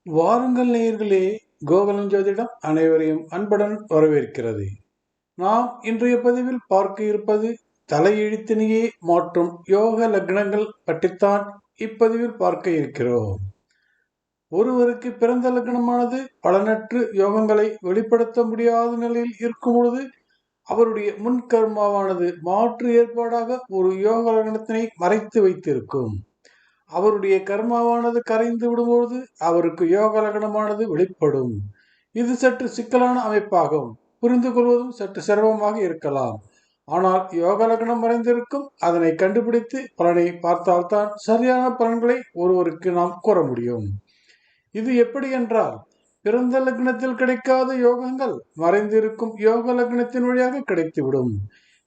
வாருங்கள் நேயர்களே, கோகுலம் ஜோதிடம் அனைவரையும் அன்புடன் வரவேற்கிறது. நாம் இன்றைய பதிவில் பார்க்க இருப்பது தலையெழுத்தினையே மாற்றும் யோக லக்னங்கள் பற்றித்தான் இப்பதிவில் பார்க்க இருக்கிறோம். ஒருவருக்கு பிறந்த லக்னமானது பலனற்று யோகங்களை வெளிப்படுத்த முடியாத நிலையில் இருக்கும் பொழுது அவருடைய முன்கர்மாவானது மாற்று ஏற்பாடாக ஒரு யோக லக்னத்தினை மறைத்து வைத்திருக்கும். அவருடைய கர்மாவானது கரைந்து விடும்போது அவருக்கு யோக லக்னமானது வெளிப்படும். இது சற்று சிக்கலான அமைப்பாகும். புரிந்து கொள்வதும் சற்று சிரமமாக இருக்கலாம். ஆனால் யோக லக்னம் மறைந்திருக்கும் அதனை கண்டுபிடித்து பலனை பார்த்தால்தான் சரியான பலன்களை ஒருவருக்கு நாம் கூற முடியும். இது எப்படி என்றால், பிறந்த லக்னத்தில் கிடைக்காத யோகங்கள் மறைந்திருக்கும் யோக லக்னத்தின் வழியாக கிடைத்துவிடும்.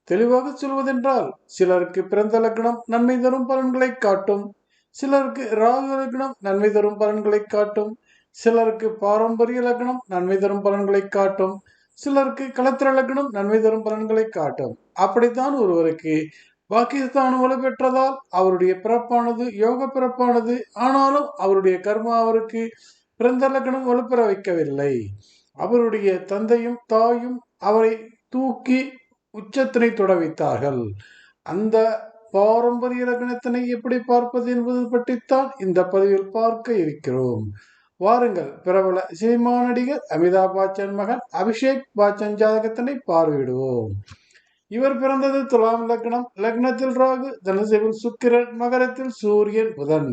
தெளிவாக சொல்வதென்றால், சிலருக்கு பிறந்த லக்னம் நன்மை தரும் பலன்களை காட்டும், சிலருக்கு ராகு லக்னம் நன்மை தரும் பலன்களை காட்டும், சிலருக்கு பாரம்பரிய லக்னம் நன்மை தரும் பலன்களை காட்டும், சிலருக்கு களத்திர லக்னம் நன்மை தரும் பலன்களை காட்டும். அப்படித்தான் ஒருவருக்கு பாகிஸ்தான் வலு பெற்றதால் அவருடைய பிறப்பானது யோக பிறப்பானது. ஆனாலும் அவருடைய கர்மா அவருக்கு பிறந்த லக்னம் வலுப்பெற வைக்கவில்லை. அவருடைய தந்தையும் தாயும் அவரை தூக்கி உச்சத்தினை தொட வைத்தார்கள். அந்த பாரம்பரிய லக்னத்தினை எப்படி பார்ப்பது என்பது பற்றித்தான் இந்த பதிவில் பார்க்க இருக்கிறோம். வாருங்கள், பிரபல சினிமா நடிகர் அமிதாப் பச்சன் மகன் அபிஷேக் பச்சன் ஜாதகத்தினை பார்வையிடுவோம். இவர் பிறந்தது துலாம் லக்னம். லக்னத்தில் ராகு, தனுசுவில் சுக்கிரன், மகரத்தில் சூரியன் புதன்,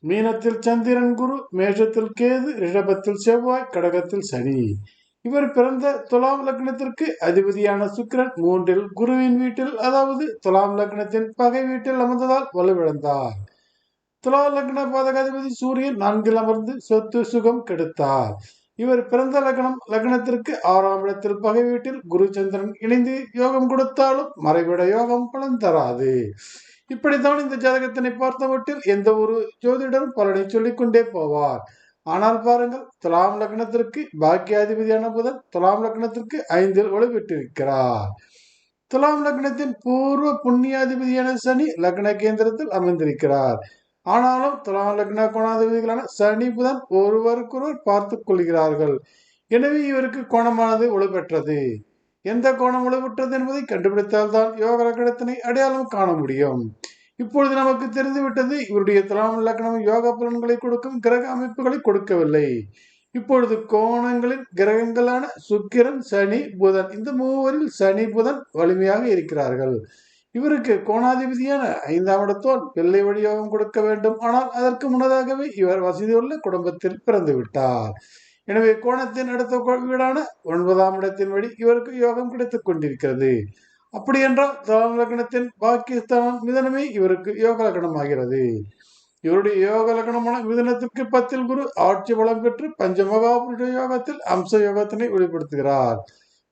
மீனத்தில் சந்திரன் குரு, மேஷத்தில் கேது, ரிஷபத்தில் செவ்வாய், கடகத்தில் சனி. இவர் பிறந்த துலாம் லக்னத்திற்கு அதிபதியான சுக்கிரன் 3 குருவின் வீட்டில், அதாவது துலாம் லக்னத்தின் பகை வீட்டில் அமர்ந்ததால் வலுவிழந்தார். துலா லக்ன பாதகாதிபதி சூரியன் 4 அமர்ந்து சொத்து சுகம் கெடுத்தார். இவர் பிறந்த லக்னத்திற்கு 6ஆம் இடத்தில் பகை வீட்டில் குரு சந்திரன் இணைந்து யோகம் கொடுத்தாலும் மறைவிட யோகம் பலன் தராது. இப்படித்தான் இந்த ஜாதகத்தினை பார்த்த மட்டில் எந்த ஒரு ஜோதிடரும் பலனை சொல்லிக் கொண்டே போவார். ஆனால் பாருங்கள், துலாம் லக்னத்திற்கு பாக்கியாதிபதியான புதன் துலாம் லக்னத்திற்கு 5 வலுப்பெற்றிருக்கிறார். துலாம் லக்னத்தின் பூர்வ புண்ணியாதிபதியான சனி லக்ன கேந்திரத்தில் அமர்ந்திருக்கிறார். ஆனாலும் துலாம் லக்ன கோணாதிபதிகளான சனி புதன் ஒருவருக்கொருவர் பார்த்துக் கொள்கிறார்கள். எனவே இவருக்கு கோணமானது வலுப்பெற்றது. எந்த கோணம் வலுப்பெற்றது என்பதை கண்டுபிடித்தால்தான் யோக லக்னத்தினை அடையாளம் காண முடியும். இப்பொழுது நமக்கு தெரிந்துவிட்டது, இவருடைய துலாம் லக்னம் யோக பலன்களை கொடுக்கும் கிரக அமைப்புகளை கொடுக்கவில்லை. இப்பொழுது கோணங்களின் கிரகங்களான சுக்கிரன், சனி, புதன், இந்த மூவரில் சனி புதன் வலிமையாக இருக்கிறார்கள். இவருக்கு கோணாதிபதியான 5ஆம் இடத்தோன் பிள்ளை வழி யோகம் கொடுக்க வேண்டும். ஆனால் அதற்கு முன்னதாகவே இவர் வசதியுள்ள குடும்பத்தில் பிறந்து விட்டார். எனவே கோணத்தின் அடுத்த வீடான 9ஆம் இடத்தின் வழி இவருக்கு யோகம் கிடைத்துக் கொண்டிருக்கிறது. அப்படி என்றால் துலாம் லக்னத்தின் பாகிஸ்தான் மிதனமே இவருக்கு யோக லக்னம் ஆகிறது. இவருடைய யோக லக்னமான மிதனத்திற்கு 10 குரு ஆட்சி பலம் பெற்று பஞ்சமகாபுருஷ யோகத்தில் அம்ச யோகத்தினை வெளிப்படுத்துகிறார்.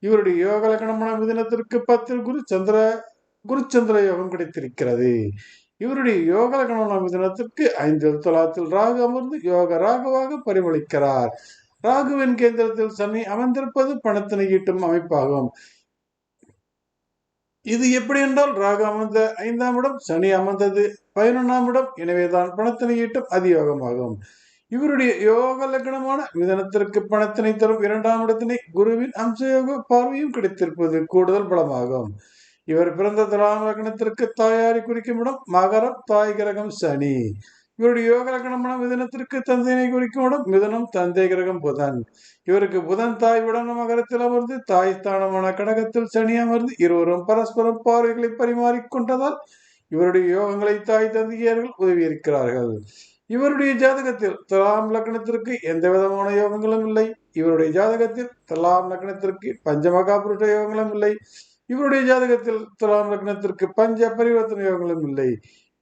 இவருடைய யோக லக்னமான மிதனத்திற்கு 10 குருச்சந்திர யோகம் கிடைத்திருக்கிறது. இவருடைய யோக லக்னமான மிதனத்திற்கு 5 துலாத்தில் ராகு அமர்ந்து யோக ராகுவாக பரிமளிக்கிறார். ராகுவின் கேந்திரத்தில் சனி அமர்ந்திருப்பது பணத்தினை ஈட்டும் அமைப்பாகும். இது எப்படி என்றால், ராகு அமர்ந்த 5ஆம் இடம், சனி அமர்ந்தது 11ஆம் இடம். எனவேதான் பணத்தினை ஈட்டும் அதியோகமாகும். இவருடைய யோக லக்னமான மிதனத்திற்கு பணத்தினை தரும் 2ஆம் இடத்தினை குருவின் அம்சயோக பார்வையும் கிடைத்திருப்பது கூடுதல் பலமாகும். இவர் பிறந்த துலாம் லக்னத்திற்கு தாயாரி குறிக்கும் இடம் மகரம், தாய் கிரகம் சனி. இவருடைய யோக லக்னமான மிதனத்திற்கு தந்தையினை குறிக்கும் இடம் மிதனம், தந்தை கிரகம் புதன். இவருக்கு புதன் தாய் விடம் மகரத்தில் அமர்ந்து தாய் ஸ்தானமான கடகத்தில் சனி அமர்ந்து இருவரும் பரஸ்பரம் பார்வைகளை பரிமாறிக்கொண்டதால் இவருடைய யோகங்களை தாய் தந்தையர்கள் உதவியிருக்கிறார்கள். இவருடைய ஜாதகத்தில் துலாம் லக்னத்திற்கு எந்த விதமான யோகங்களும் இல்லை. இவருடைய ஜாதகத்தில் துலாம் லக்னத்திற்கு பஞ்சமகாபுருஷ யோகங்களும் இல்லை. இவருடைய ஜாதகத்தில் துலாம் லக்னத்திற்கு பஞ்ச பரிவர்த்தனை யோகங்களும் இல்லை.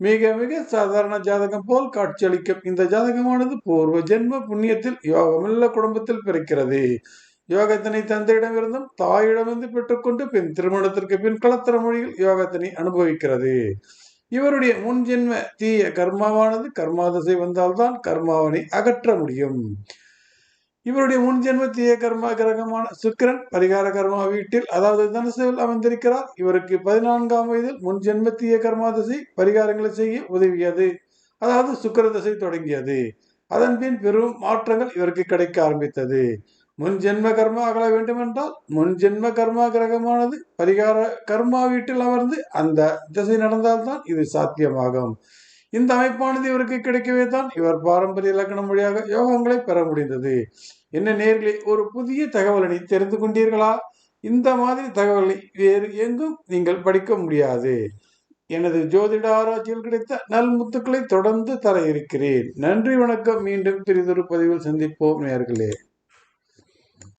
மிக மிக சாதாரண ஜாதகம் போல் காட்சியளிக்கும் இந்த ஜாதகமானது பூர்வ ஜென்ம புண்ணியத்தில் யோகமுள்ள குடும்பத்தில் பிறக்கிறது. யோகத்தினை தந்தையிடமிருந்தும் தாயிடமிருந்து பெற்றுக்கொண்டு பின் திருமணத்திற்கு பின் களத்திர மொழியில் யோகத்தினை அனுபவிக்கிறது. இவருடைய முன் ஜென்ம தீய கர்மாவானது கர்மாதசை வந்தால்தான் கர்மாவனை அகற்ற முடியும். இவருடைய முன்ஜென்ம தீய கர்மா கிரகமான சுக்கிரன் பரிகார கர்மா வீட்டில், அதாவது தனுசுவில் அமர்ந்திருக்கிறார். இவருக்கு 14ஆம் வயதில் முன்ஜென்ம தீய கர்மா திசை பரிகாரங்களை செய்ய உதவியது, அதாவது சுக்கிர திசை தொடங்கியது. அதன் பின் பெரும் மாற்றங்கள் இவருக்கு கிடைக்க ஆரம்பித்தது. முன் ஜென்ம கர்மா அகல வேண்டுமென்றால் முன் ஜென்ம கர்மா கிரகமானது பரிகார கர்மா வீட்டில் அமர்ந்து அந்த திசை நடந்தால்தான் இது சாத்தியமாகும். இந்த அமைப்பானது இவருக்கு கிடைக்கவே தான் இவர் பாரம்பரிய லக்னம் வழியாக யோகங்களை பெற முடிந்தது. என்ன நேர்களே, ஒரு புதிய தகவலனை தெரிந்து கொண்டீர்களா? இந்த மாதிரி தகவலை வேறு எங்கும் நீங்கள் படிக்க முடியாது. எனது ஜோதிட ஆராய்ச்சியில் கிடைத்த நல்முத்துக்களை தொடர்ந்து தர இருக்கிறேன். நன்றி, வணக்கம். மீண்டும் பிறிதொரு பதிவில் சந்திப்போம் நேர்களே.